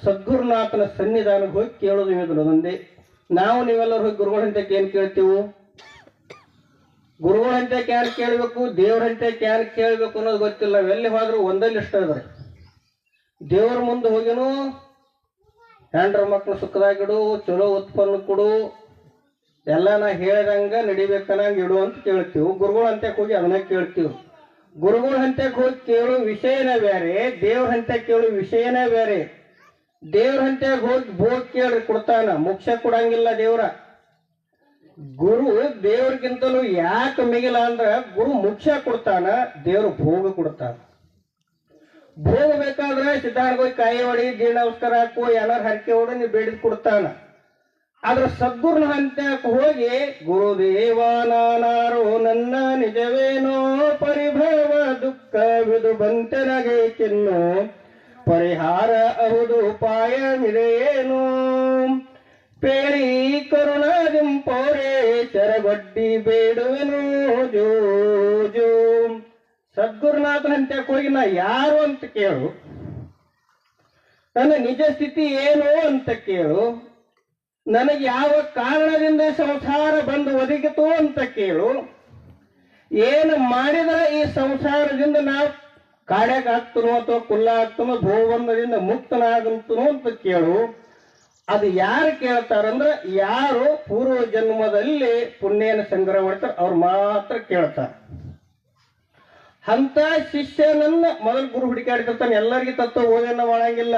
ಸದ್ಗುರುನಾಥನ ಸನ್ನಿಧಾನಕ್ಕೆ ಹೋಗಿ ಕೇಳೋದು ಇದ್ರು ಒಂದೇ. ನಾವು ನೀವೆಲ್ಲರೂ ಹೋಗಿ ಗುರುಗಳಂತೆ ಏನ್ ಕೇಳ್ತೀವಿ? ಗುರುಗಳಂತೆ ಕ್ಯಾನ್ ಕೇಳಬೇಕು, ದೇವ್ರಂತೆ ಕ್ಯಾನ್ ಕೇಳಬೇಕು ಅನ್ನೋದು ಗೊತ್ತಿಲ್ಲ. ನಾವೆಲ್ಲಿ ಹೋದ್ರು ಒಂದಲ್ಲಿ ಇಷ್ಟ ಅದ್ರಿ. ದೇವ್ರ ಮುಂದೆ ಹೋಗಿನೂ ಹೆಂಡ್ರ ಮಕ್ಳು ಸುಖದಾಗಿಡು, ಚಲೋ ಉತ್ಪನ್ನ ಕೊಡು, ಎಲ್ಲ ನಾ ಹೇಳಿದಂಗ ನಡಿಬೇಕನ್ನಂಗ ಇಡು ಅಂತ ಕೇಳ್ತೀವಿ. ಗುರುಗಳ ಹಂತಕ್ಕೆ ಹೋಗಿ ಅದನ್ನ ಕೇಳ್ತೀವಿ. ಗುರುಗಳ ಹಂತಕ್ಕೆ ಹೋಗಿ ಕೇಳೋ ವಿಷಯನೇ ಬೇರೆ, ದೇವ್ರ ಹಂತಕ್ಕೆ ಕೇಳೋ ವಿಷಯನೇ ಬೇರೆ. ದೇವ್ರ ಹಂತಕ್ಕೆ ಹೋಗಿ ಭೋಗ್ ಕೇಳ್ರಿ ಕೊಡ್ತಾನ, ಮೋಕ್ಷ ಕೊಡಂಗಿಲ್ಲ ದೇವ್ರ. ಗುರು ದೇವ್ರಿಗಿಂತಲೂ ಯಾಕೆ ಮಿಗಿಲ ಅಂದ್ರ ಗುರು ಮೋಕ್ಷ ಕೊಡ್ತಾನ, ದೇವ್ರು ಭೋಗ ಕೊಡ್ತಾನ. ಭೋಗ ಬೇಕಾದ್ರೆ ಸಿದ್ಧಾರ್ಥ ಕಾಯಿ ಹೊಡಿ, ಜೀರ್ಣ ನಮಸ್ಕಾರ ಹಾಕು, ಏನಾರು ಹರಕೆ ಹೊಡಿ ನೀವು ಬೇಡಿದ್ ಕೊಡ್ತಾನ. ಆದ್ರೆ ಸದ್ಗುರುನ ಹಂತಕ್ಕೆ ಹೋಗಿ ಗುರುದೇವ ನಾನಾರೋ ನನ್ನ ನಿಜವೇನೋ ಪರಿಭವ ದುಃಖವಿದು ಬಂತೆನಗೆ ಚಿನ್ನು ಪರಿಹಾರ ಅಹುದು ಉಪಾಯವಿದೆಯೇನು ಪೇಳಿ ಕರುಣಾದಿಂಪೋರೆ ಚರಬಡ್ಡಿ ಬೇಡುವೆನು ಜೋ ಜೋ. ಸದ್ಗುರುನಾಥನ ಹಂತಕ್ಕೆ ಹೋಗಿ ನಾ ಯಾರು ಅಂತ ಕೇಳು, ನನ್ನ ನಿಜ ಸ್ಥಿತಿ ಏನು ಅಂತ ಕೇಳು, ನನಗೆ ಯಾವ ಕಾರಣದಿಂದ ಸಂಸಾರ ಬಂದು ಒದಗಿತು ಅಂತ ಕೇಳು, ಏನು ಮಾಡಿದ್ರೆ ಈ ಸಂಸಾರದಿಂದ ನಾವು ಕಾಡ್ಯಾಗ ಆಗ್ತನೋ ಅಥವಾ ಕುಲ್ಲ ಆಗ್ತನೋ, ಭೋಬಂಧದಿಂದ ಮುಕ್ತನಾಗಂತನೋ ಅಂತ ಕೇಳು. ಅದು ಯಾರು ಕೇಳ್ತಾರಂದ್ರೆ ಯಾರು ಪೂರ್ವ ಜನ್ಮದಲ್ಲಿ ಪುಣ್ಯನ ಸಂಗ್ರಹ ಮಾಡ್ತಾರೆ ಅವ್ರು ಮಾತ್ರ ಕೇಳ್ತಾರೆ. ಅಂತ ಶಿಷ್ಯನನ್ನ ಮೊದಲು ಗುರು ಹುಡುಕಾಡ್ತಿರ್ತಾನೆ. ಎಲ್ಲರಿಗೂ ತತ್ವ ಓದನ್ನ ಮಾಡಂಗಿಲ್ಲ.